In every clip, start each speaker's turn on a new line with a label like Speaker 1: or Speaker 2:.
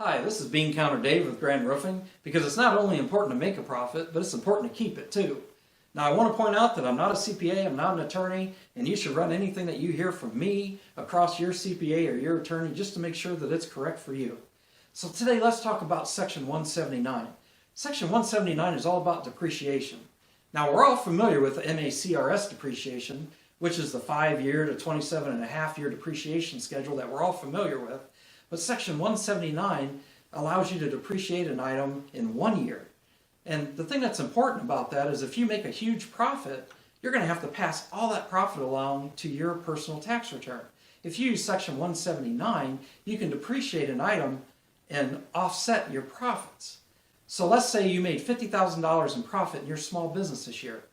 Speaker 1: Hi, this is Bean Counter Dave with Grand Roofing, because it's not only important to make a profit, but it's important to keep it too. Now I want to point out that I'm not a CPA, I'm not an attorney, and you should run anything that you hear from me across your CPA or your attorney just to make sure that it's correct for you. So today let's talk about Section 179. Section 179 is all about depreciation. Now we're all familiar with the MACRS depreciation, which is the 5-year to 27.5-year depreciation schedule that we're all familiar with. But Section 179 allows you to depreciate an item in 1 year. And the thing that's important about that is if you make a huge profit, you're going to have to pass all that profit along to your personal tax return. If you use Section 179, you can depreciate an item and offset your profits. So let's say you made $50,000 in profit in your small business this year.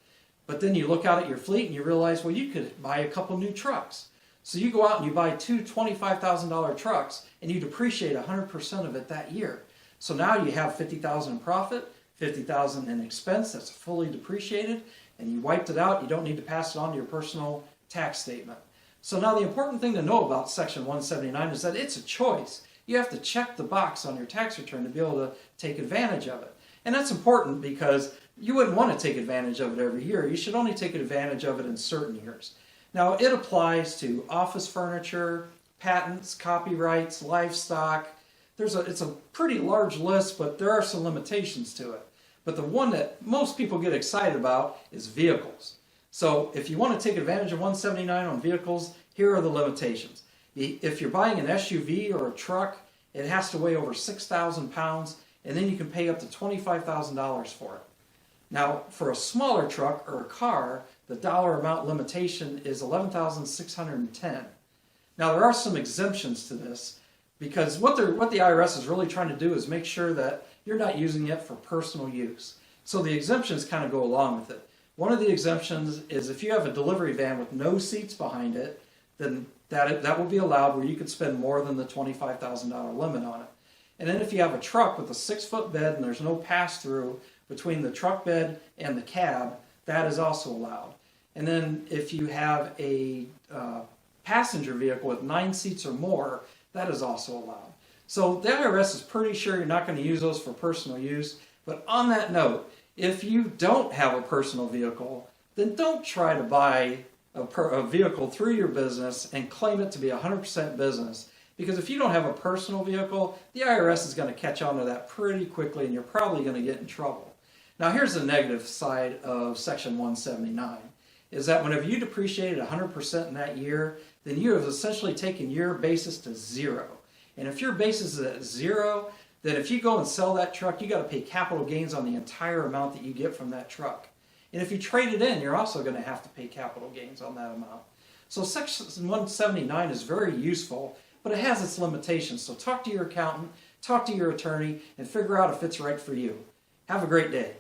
Speaker 1: But then you look out at your fleet and you realize, well, you could buy a couple new trucks. So you go out and you buy two $25,000 trucks and you depreciate 100% of it that year. So now you have $50,000 in profit, $50,000 in expense that's fully depreciated, and you wiped it out. You don't need to pass it on to your personal tax statement. So now the important thing to know about Section 179 is that it's a choice. You have to check the box on your tax return to be able to take advantage of it. And that's important because you wouldn't want to take advantage of it every year. You should only take advantage of it in certain years. Now, it applies to office furniture, patents, copyrights, livestock. It's a pretty large list, but there are some limitations to it. But the one that most people get excited about is vehicles. So if you want to take advantage of 179 on vehicles, here are the limitations. If you're buying an SUV or a truck, it has to weigh over 6,000 pounds, and then you can pay up to $25,000 for it. Now, for a smaller truck or a car, the dollar amount limitation is $11,610. Now, there are some exemptions to this because what the IRS is really trying to do is make sure that you're not using it for personal use. So the exemptions kind of go along with it. One of the exemptions is if you have a delivery van with no seats behind it, then that will be allowed where you could spend more than the $25,000 limit on it. And then if you have a truck with a 6-foot bed and there's no pass-through between the truck bed and the cab, that is also allowed. And then if you have a passenger vehicle with 9 seats or more, that is also allowed. So the IRS is pretty sure you're not going to use those for personal use. But on that note, if you don't have a personal vehicle, then don't try to buy a vehicle through your business and claim it to be 100% business. Because if you don't have a personal vehicle, the IRS is going to catch on to that pretty quickly and you're probably going to get in trouble. Now here's the negative side of Section 179, is that whenever you depreciated 100% in that year, then you have essentially taken your basis to zero. And if your basis is at zero, then if you go and sell that truck, you got to pay capital gains on the entire amount that you get from that truck. And if you trade it in, you're also going to have to pay capital gains on that amount. So Section 179 is very useful, but it has its limitations. So talk to your accountant, talk to your attorney, and figure out if it's right for you. Have a great day.